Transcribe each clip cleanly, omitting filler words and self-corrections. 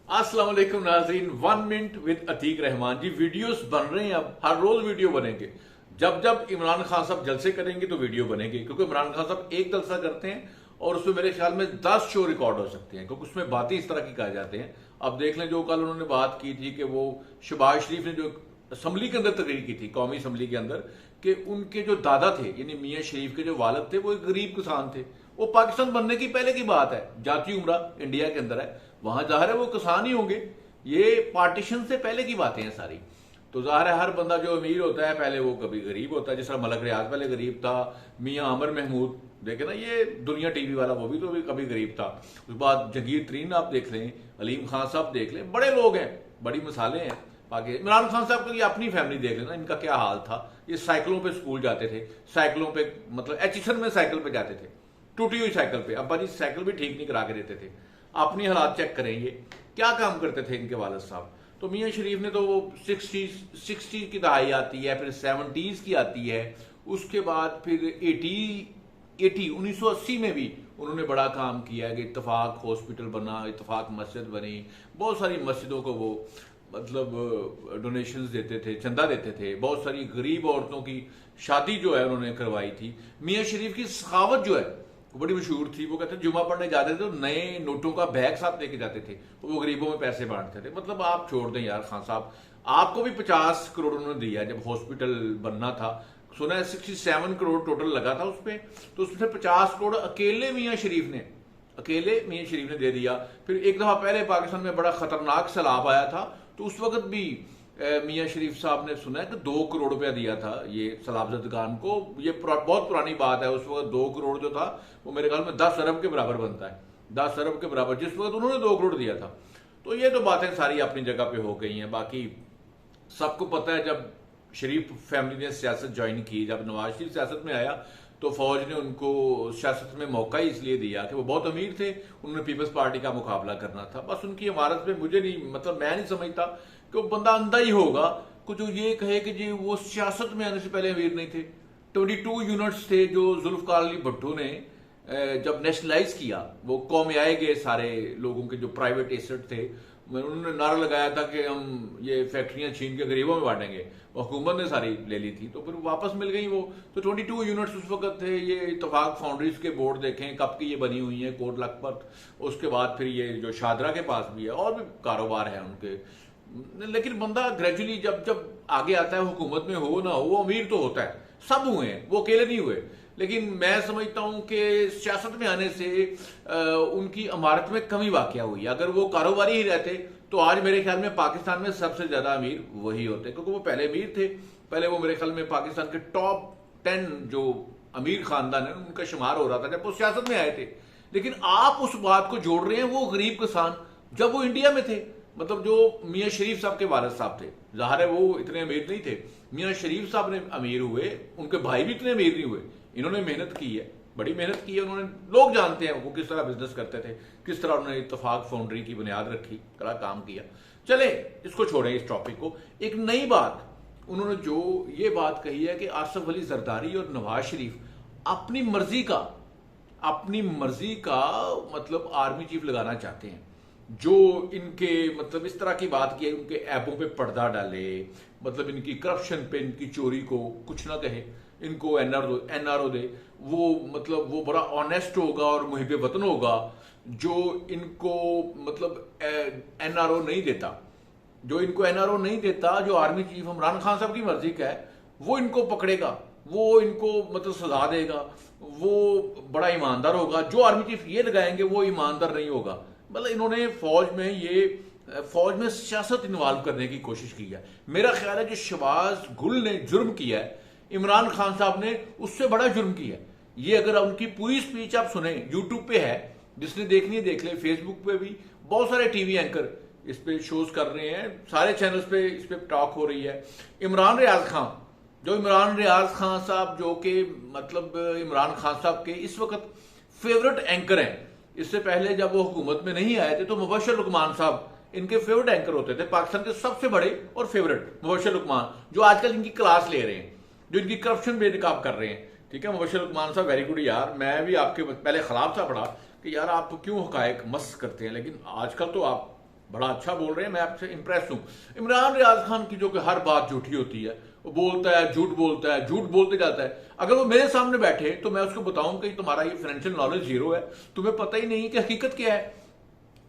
अस्सलाम वालेकुम नाज़रीन, 1 minute with Atiq Rahman ji. Videos बन रहे हैं, अब हर रोज वीडियो बनेंगे। जब जब इमरान खान साहब जलसे करेंगे तो वीडियो बनेंगे, क्योंकि इमरान खान साहब एक जलसा करते हैं और उसमें मेरे ख्याल में 10 शो रिकॉर्ड हो सकते हैं, क्योंकि उसमें बातें इस तरह की कहा जाते हैं। अब देख लें, जो कल उन्होंने बात की थी कि वो शहबाज शरीफ ने जो असम्बली के अंदर तकरीर की थी, कौमी असम्बली के अंदर, कि उनके जो दादा थे यानी मियाँ शरीफ के जो वालिद थे वो एक गरीब किसान थे। वो पाकिस्तान बनने की पहले की बात है, जाती उम्रा इंडिया के अंदर है, वहां जाहिर है वो किसान ही होंगे। ये पार्टीशन से पहले की बातें हैं सारी। तो जाहिर है हर बंदा जो अमीर होता है पहले वो कभी गरीब होता है। जिस तरह मलक रियाज पहले गरीब था, मियाँ आमिर महमूद देखे ना, ये दुनिया टीवी वाला, वो भी तो भी कभी गरीब था। उसके बाद जहांगीर तरीन आप देख लें, अलीम खान साहब देख लें, बड़े लोग हैं, बड़ी मिसालें हैं। बाकी इमरान खान साहब की अपनी फैमिली देख लेना, इनका क्या हाल था। ये साइकिलों पे स्कूल जाते थे, साइकिलों पे मतलब एचिसन में साइकिल पे जाते थे, टूटी हुई साइकिल पे। अब्बा जी साइकिल भी ठीक नहीं करा के देते थे। अपनी हालात चेक करें, ये क्या काम करते थे इनके वालिद साहब। तो मियाँ शरीफ ने तो वो 60 की दहाई आती है, फिर 70s की आती है, उसके बाद फिर 1980 में भी उन्होंने बड़ा काम किया है कि इत्तफाक हॉस्पिटल बना, इत्तफाक मस्जिद बनी, बहुत सारी मस्जिदों को वो मतलब डोनेशंस देते थे, चंदा देते थे। बहुत सारी गरीब औरतों की शादी जो है उन्होंने करवाई थी। मियाँ शरीफ की सखावत जो है वो बड़ी मशहूर थी। वो कहते जुमा पढ़ने जाते थे तो नए नोटों का बैग साथ लेके जाते थे, वो गरीबों में पैसे बांटते थे। मतलब आप छोड़ दें यार खान साहब, आपको भी 50 करोड़ उन्होंने दिया जब हॉस्पिटल बनना था। सुना है 67 करोड़ टोटल लगा था उस पर, तो उसमें 50 करोड़ अकेले मियाँ शरीफ ने दे दिया। फिर एक दफा पहले पाकिस्तान में बड़ा खतरनाक सैलाब आया था, तो उस वक्त भी मियाँ शरीफ साहब ने सुना है कि 2 करोड़ रुपया दिया था ये सैलाबजदगान को। ये बहुत पुरानी बात है। उस वक्त 2 करोड़ जो था वो मेरे ख्याल में 10 अरब के बराबर बनता है, 10 अरब के बराबर, जिस वक्त उन्होंने 2 करोड़ दिया था। तो ये तो बातें सारी अपनी जगह पे हो गई हैं। बाकी सबको पता है जब शरीफ फैमिली ने सियासत ज्वाइन की, जब नवाज शरीफ सियासत में आया तो फौज ने उनको सियासत में मौका ही इसलिए दिया कि वो बहुत अमीर थे, उन्होंने पीपल्स पार्टी का मुकाबला करना था। बस उनकी इमारत में मुझे नहीं, मतलब मैं नहीं समझता कि वो बंदा अंधा ही होगा कुछ जो ये कहे कि जी वो सियासत में आने से पहले अमीर नहीं थे। 22 यूनिट्स थे जो जुल्फकार अली भुट्टो ने जब नेशनलाइज किया, वो कौम आए गए सारे लोगों के जो प्राइवेट एसेट थे, उन्होंने नारा लगाया था कि हम ये फैक्ट्रियां छीन के गरीबों में बांटेंगे, हुकूमत ने सारी ले ली थी, तो फिर वापस मिल गई वो। तो 22 यूनिट्स उस वक्त थे। ये इतफाक फाउंड्रीज के बोर्ड देखें कब की ये बनी हुई है, कोट लखपत, उसके बाद फिर ये जो शादरा के पास भी है, और भी कारोबार है उनके। लेकिन बंदा ग्रेजुअली जब जब आगे आता है, हुकूमत में हो ना हो, वो अमीर तो होता है। सब हुए हैं, वो अकेले नहीं हुए। लेकिन मैं समझता हूं कि सियासत में आने से उनकी इमारत में कमी वाकया हुई। अगर वो कारोबारी ही रहते तो आज मेरे ख्याल में पाकिस्तान में सबसे ज्यादा अमीर वही होते, क्योंकि वो पहले अमीर थे। पहले वो मेरे ख्याल में पाकिस्तान के टॉप 10 जो अमीर खानदान है उनका शुमार हो रहा था जब वो सियासत में आए थे। लेकिन आप उस बात को जोड़ रहे हैं वो गरीब किसान जब वो इंडिया में थे। मतलब जो मियाँ शरीफ साहब के वालिद साहब थे, जाहिर है वो इतने अमीर नहीं थे। मियाँ शरीफ साहब ने अमीर हुए, उनके भाई भी इतने अमीर नहीं हुए। इन्होंने मेहनत की है, बड़ी मेहनत की है उन्होंने। लोग जानते हैं वो किस तरह बिजनेस करते थे, किस तरह उन्होंने इत्तफाक फाउंड्री की बुनियाद रखी, बड़ा काम किया। चले इसको छोड़ें, इस टॉपिक को। एक नई बात उन्होंने जो ये बात कही है कि आसफ अली जरदारी और नवाज शरीफ अपनी मर्जी का मतलब आर्मी चीफ लगाना चाहते हैं। जो इनके मतलब इस तरह की बात की है, उनके ऐबों पे पर्दा डाले, मतलब इनकी करप्शन पे, इनकी चोरी को कुछ ना कहे, इनको एनआरओ दे, वो मतलब वो बड़ा ऑनेस्ट होगा और मुहिब वतन होगा। जो इनको मतलब एनआरओ नहीं देता, जो आर्मी चीफ इमरान खान साहब की मर्जी का है, वो इनको पकड़ेगा, वो इनको मतलब सजा देगा, वो बड़ा ईमानदार होगा। जो आर्मी चीफ ये लगाएंगे वो ईमानदार नहीं होगा। मतलब इन्होंने फौज में सियासत इन्वॉल्व करने की कोशिश की है। मेरा ख्याल है कि शहबाज गुल ने जुर्म किया है, इमरान खान साहब ने उससे बड़ा जुर्म किया है। ये अगर उनकी पूरी स्पीच आप सुने, यूट्यूब पे है, जिसने देखनी है देख ले, फेसबुक पे भी बहुत सारे टीवी एंकर इस पे शोज कर रहे हैं, सारे चैनल्स पे इस पे टॉक हो रही है। इमरान रियाज खान साहब जो कि मतलब इमरान खान साहब के इस वक्त फेवरेट एंकर हैं। इससे पहले जब वो हुकूमत में नहीं आए थे तो मुबशर लुकमान साहब इनके फेवरेट एंकर होते थे, पाकिस्तान के सबसे बड़े और फेवरेट मुबशर लुकमान, जो आजकल इनकी क्लास ले रहे हैं, जो इनकी करप्शन बेनकाब कर रहे हैं। ठीक है, मुबशर लुकमान साहब वेरी गुड यार। मैं भी आपके पहले खिलाफ था पड़ा कि यार आप क्यों हकायक मस्त करते हैं, लेकिन आजकल तो आप बड़ा अच्छा बोल रहे हैं, मैं आपसे इंप्रेस हूं। इमरान रियाज खान की जो कि हर बात झूठी होती है, वो बोलता है, झूठ बोलता है, झूठ बोलते जाता है। अगर वो मेरे सामने बैठे तो मैं उसको बताऊं कि तुम्हारा ये फाइनेंशियल नॉलेज जीरो है, तुम्हें पता ही नहीं कि हकीकत क्या है।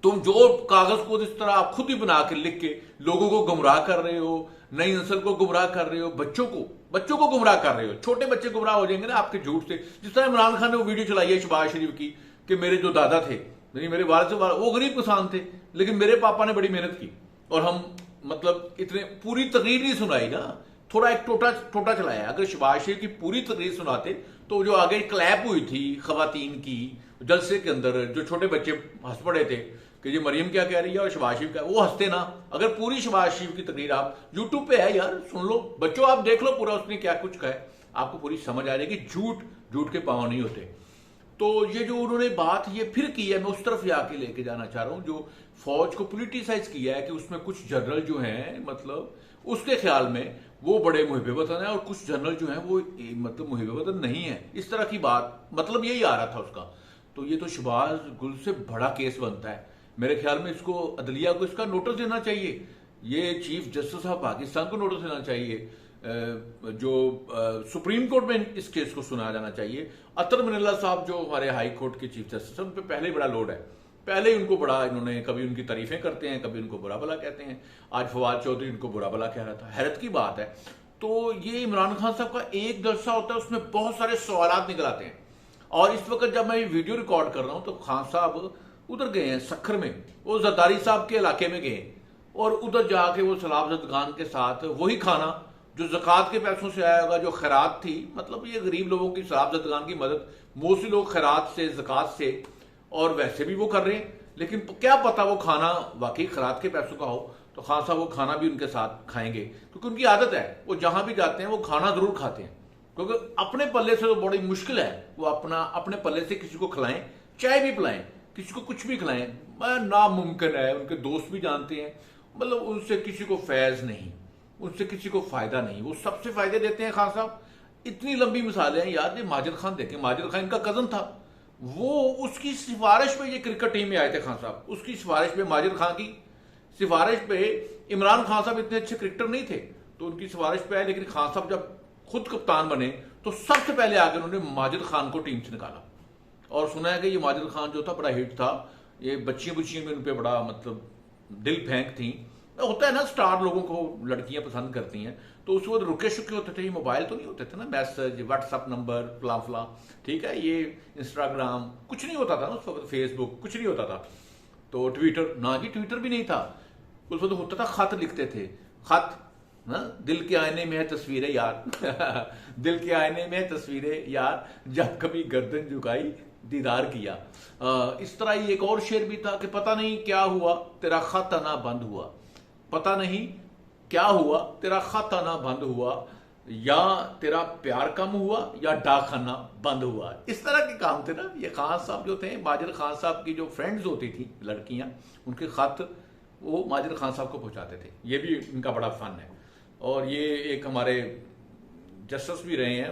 तुम जो कागज को इस तरह आप खुद ही बना के लिख के लोगों को गुमराह कर रहे हो, नई नस्ल को गुमराह कर रहे हो, बच्चों को गुमराह कर रहे हो। छोटे बच्चे गुमराह हो जाएंगे ना आपके झूठ से। जिस तरह इमरान खान ने वो वीडियो चलाई है शहबाज शरीफ की कि मेरे जो दादा थे, मेरे वालिद से वो गरीब किसान थे, लेकिन मेरे पापा ने बड़ी मेहनत की और हम मतलब इतने पूरी तकरीर नहीं सुनाई ना, थोड़ा एक टोटा चलाया। अगर शहबाज शरीफ की पूरी तकरीर सुनाते तो जो आगे क्लैप हुई थी खवातीन की जलसे के अंदर, जो छोटे बच्चे हंस पड़े थे कि ये मरियम क्या कह रही है और शहबाज शरीफ क्या, वो हंसते ना। अगर पूरी शहबाज शरीफ की तकरीर आप यूट्यूब पे है यार, सुन लो बच्चों, आप देख लो पूरा उसने क्या कुछ कहा है, आपको पूरी समझ आ जाएगी। झूठ के पांव नहीं होते। तो ये जो उन्होंने बात ये फिर की है, मैं उस तरफ आके लेके जाना चाह रहा हूं, जो फौज को पोलिटिसाइज किया है कि उसमें कुछ जनरल जो हैं, मतलब उसके ख्याल में वो बड़े मुहिब वतन है और कुछ जनरल जो हैं वो मतलब मुहिब वतन नहीं है, इस तरह की बात, मतलब यही आ रहा था उसका। तो ये तो शहबाज गुल से बड़ा केस बनता है मेरे ख्याल में। इसको अदलिया को इसका नोटिस देना चाहिए, ये चीफ जस्टिस ऑफ पाकिस्तान को नोटिस देना चाहिए, जो सुप्रीम कोर्ट में इस केस को सुनाया जाना चाहिए। अतर मनिल्ला साहब जो हमारे हाई कोर्ट के चीफ जस्टिस हैं, उन पर पहले ही बड़ा लोड है, पहले ही उनको बड़ा इन्होंने, कभी उनकी तारीफें करते हैं, कभी उनको बुरा भला कहते हैं। आज फवाद चौधरी उनको बुरा भला कह रहा था, हैरत की बात है। तो ये इमरान खान साहब का एक जलसा होता है, उसमें बहुत सारे सवाल निकल आते हैं। और इस वक्त जब मैं ये वीडियो रिकॉर्ड कर रहा हूं तो खान साहब उधर गए हैं सखर में, वो जरदारी साहब के इलाके में गए और उधर जाके वो सलाब जदगान के साथ वही खाना जो ज़कात के पैसों से आया होगा, जो खैरात थी, मतलब ये गरीब लोगों की सलाब जदगान की मदद मोस्टली लोग खैरात से, ज़कात से और वैसे भी वो कर रहे हैं, लेकिन क्या पता वो खाना वाकई खैरात के पैसों का हो, तो खान साहब वो खाना भी उनके साथ खाएंगे, क्योंकि उनकी आदत है, वो जहां भी जाते हैं वो खाना जरूर खाते हैं। क्योंकि अपने पल्ले से तो बड़ी मुश्किल है वो अपने पल्ले से किसी को खिलाएं, चाय भी पिलाएं, किसी को कुछ भी खिलाएं, नामुमकिन है। उनके दोस्त भी जानते हैं, मतलब उनसे किसी को फैज नहीं, उनसे किसी को फायदा नहीं, वो सबसे फायदे देते हैं खान साहब। इतनी लंबी मिसालें हैं, याद है माजिद खान, देखें माजिद खान इनका कजन था, वो उसकी सिफारिश पे ये क्रिकेट टीम में आए थे खान साहब, उसकी सिफारिश पे, माजिद खान की सिफारिश पे। इमरान खान साहब इतने अच्छे क्रिकेटर नहीं थे तो उनकी सिफारिश पे आए, लेकिन खान साहब जब खुद कप्तान बने तो सबसे पहले आकर उन्होंने माजिद खान को टीम से निकाला। और सुना है कि ये माजिद खान जो था बड़ा हिट था, ये बच्चियां में उन पर बड़ा मतलब दिल फेंक थी। होता है ना, स्टार लोगों को लड़कियां पसंद करती हैं, तो उस वक्त रुके शुके होते थे, ये मोबाइल तो नहीं होते थे ना, मैसेज, व्हाट्सअप नंबर, फला, ठीक है, ये इंस्टाग्राम कुछ नहीं होता था ना उस वक्त, फेसबुक कुछ नहीं होता था, तो ट्विटर ना जी, ट्विटर भी नहीं था उस वक्त। होता था खत लिखते थे, खत ना, दिल के आईने में है तस्वीरें यार दिल के आईने में है तस्वीरें यार, जब कभी गर्दन झुकाई दीदार किया। इस तरह ही एक और शेर भी था कि पता नहीं क्या हुआ तेरा खत आना बंद हुआ, पता नहीं क्या हुआ तेरा खत आना बंद हुआ, या तेरा प्यार कम हुआ या डाक आना बंद हुआ। इस तरह के काम थे ना। ये खान साहब जो थे, माजिद खान साहब की जो फ्रेंड्स होती थी लड़कियां, उनके खत वो माजिद खान साहब को पहुंचाते थे, ये भी इनका बड़ा फन है। और ये एक हमारे जस्टिस भी रहे हैं,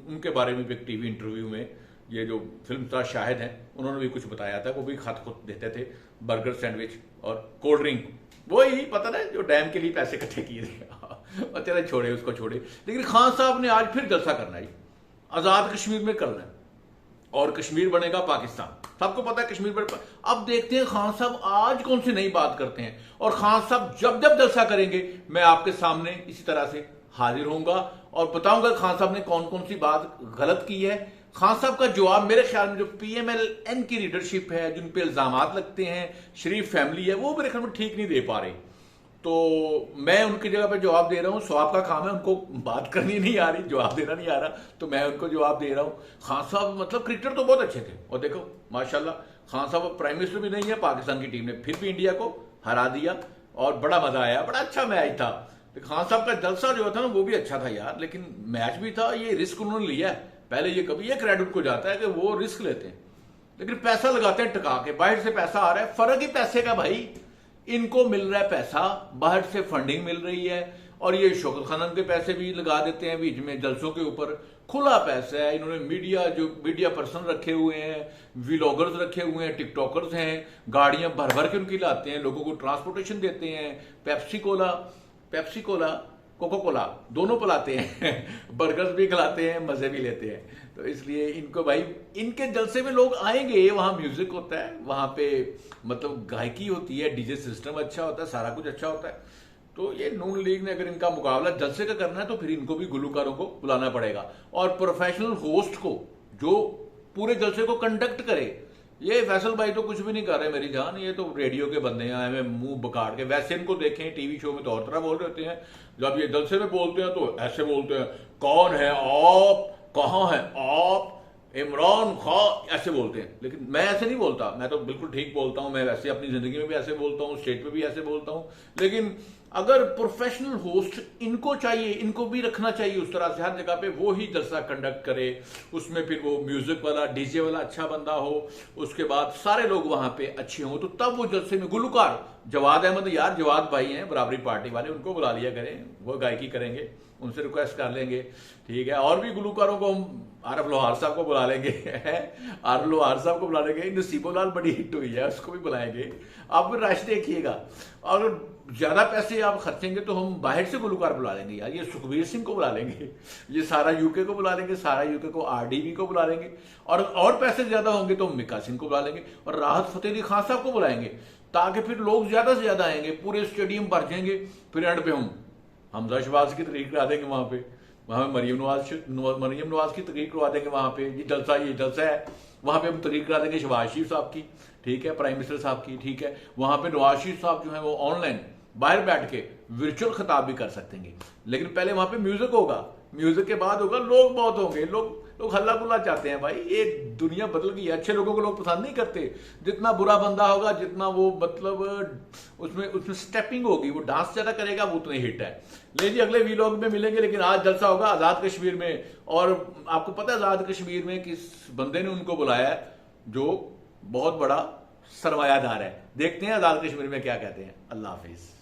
उनके बारे में भी एक टीवी इंटरव्यू में ये जो फिल्म स्टार शाहिद हैं, उन्होंने भी कुछ बताया था, वो भी खत को देते थे, बर्गर, सैंडविच और कोल्ड ड्रिंक, वो ही पता ना जो डैम के लिए पैसे इकट्ठे किए थे और चले छोड़े उसको छोड़े। लेकिन खान साहब ने आज फिर जलसा करना है, आजाद कश्मीर में करना है और कश्मीर बनेगा पाकिस्तान, सबको पता है कश्मीर पर। अब देखते हैं खान साहब आज कौन सी नई बात करते हैं, और खान साहब जब जब जलसा करेंगे मैं आपके सामने इसी तरह से हाजिर होऊंगा और बताऊंगा खान साहब ने कौन कौन सी बात गलत की है। खान साहब का जवाब मेरे ख्याल में जो PMLN की लीडरशिप है, जिन पे इल्जामात लगते हैं, शरीफ फैमिली है, वो मेरे ख्याल में ठीक नहीं दे पा रही, तो मैं उनकी जगह पे जवाब दे रहा हूं। स्वाब का काम है, उनको बात करनी नहीं आ रही, जवाब देना नहीं आ रहा, तो मैं उनको जवाब दे रहा हूं। खान साहब मतलब क्रिकेटर तो बहुत अच्छे थे, और देखो माशाल्लाह खान साहब प्राइम मिनिस्टर भी नहीं है, पाकिस्तान की टीम ने फिर भी इंडिया को हरा दिया और बड़ा मजा आया, बड़ा अच्छा मैच था। खान साहब का जलसा जो था ना वो भी अच्छा था यार, लेकिन मैच भी था, ये रिस्क उन्होंने लिया है। पहले ये कभी ये क्रेडिट को जाता है कि वो रिस्क लेते हैं, लेकिन पैसा लगाते हैं टका के, बाहर से पैसा आ रहा है, फर्क ही पैसे का भाई, इनको मिल रहा है पैसा, बाहर से फंडिंग मिल रही है और ये शौकत खानम के पैसे भी लगा देते हैं बीच में जलसों के ऊपर। खुला पैसा है, इन्होंने मीडिया पर्सन रखे हुए हैं, व्लॉगर्स रखे हुए हैं, टिकटॉकर्स हैं, गाड़ियां भर भर के उनकी लाते हैं, लोगों को ट्रांसपोर्टेशन देते हैं, पेप्सी कोला कोको कोला दोनों पिलाते हैं बर्गर्स भी खिलाते हैं, मजे भी लेते हैं। तो इसलिए इनको भाई, इनके जलसे में लोग आएंगे, वहां म्यूजिक होता है, वहां पे मतलब गायकी होती है, डीजे सिस्टम अच्छा होता है, सारा कुछ अच्छा होता है। तो ये नून लीग ने अगर इनका मुकाबला जलसे का करना है तो फिर इनको भी गुलकारों को बुलाना पड़ेगा, और प्रोफेशनल होस्ट को जो पूरे जलसे को कंडक्ट करे। ये फैसल भाई तो कुछ भी नहीं कर रहे मेरी जान, ये तो रेडियो के बंदे हैं, हमें मुंह बकाड़ के। वैसे इनको देखें टीवी शो में तो और तरह बोल रहे होते हैं, जब ये जलसे में बोलते हैं तो ऐसे बोलते हैं, कौन है आप, कहाँ है आप, इमरान खान, ऐसे बोलते हैं। लेकिन मैं ऐसे नहीं बोलता, मैं तो बिल्कुल ठीक बोलता हूं, मैं वैसे अपनी जिंदगी में भी ऐसे बोलता हूं, स्टेज पे भी ऐसे बोलता हूं। लेकिन अगर प्रोफेशनल होस्ट इनको चाहिए, इनको भी रखना चाहिए उस तरह से हर जगह पे, वो ही जलसा कंडक्ट करे, उसमें फिर वो म्यूजिक वाला डीजे वाला अच्छा बंदा हो, उसके बाद सारे लोग वहां पे अच्छे हों, तो तब वो जलसे में गुलकार जवाद अहमद, यार जवाद भाई हैं बराबरी पार्टी वाले, उनको बुला लिया करें, वो गायकी करेंगे, उनसे रिक्वेस्ट कर लेंगे, ठीक है। और भी गुलकारों को हम, आरफ लोहार साहब को बुला लेंगे आरफ लोहार साहब को बुला लेंगे, नसीबोलाल बड़ी हिट हुई है, उसको भी बुलाएंगे। आप फिर राश देखिएगा, और ज्यादा पैसे आप खर्चेंगे तो हम बाहर से गुलकार बुला लेंगे यार, ये सुखबीर सिंह को बुला लेंगे, ये सारा यूके को बुला लेंगे, सारा यूके को आरडीबी को बुला लेंगे, और पैसे ज्यादा होंगे तो हम मिक्का सिंह को बुला लेंगे, और राहत फतेह अली खान साहब को बुलाएंगे, ताकि फिर लोग ज्यादा से ज्यादा आएंगे, पूरे स्टेडियम भर जाएंगे। फिर एंड पे हम हमजा शहबाज की तकरीर करा देंगे वहां पे, वहां पे मरियम नवाज की तकरीर करवा देंगे वहां पे, ये जलसा है, वहां पे हम तकरीर करा देंगे शहबाज शरीफ साहब की, ठीक है, प्राइम मिनिस्टर साहब की, ठीक है। वहां पे नवाज शरीफ साहब जो है वो ऑनलाइन बाहर बैठ के वर्चुअल खिताब भी कर सकेंगे। लेकिन पहले वहां पे म्यूजिक होगा, म्यूजिक के बाद होगा, लोग बहुत होंगे, लोग हल्ला गुल्ला चाहते हैं भाई, ये दुनिया बदल गई है, अच्छे लोगों को लोग पसंद नहीं करते। जितना बुरा बंदा होगा, जितना वो मतलब उसमें स्टेपिंग होगी, वो डांस ज्यादा करेगा, वो उतना हिट है। ले जी, अगले वीलॉग में मिलेंगे। लेकिन आज जलसा होगा आजाद कश्मीर में, और आपको पता है आजाद कश्मीर में किस बंदे ने उनको बुलाया है, जो बहुत बड़ा सरमायादार है। देखते हैं आजाद कश्मीर में क्या कहते हैं। अल्लाह हाफिज।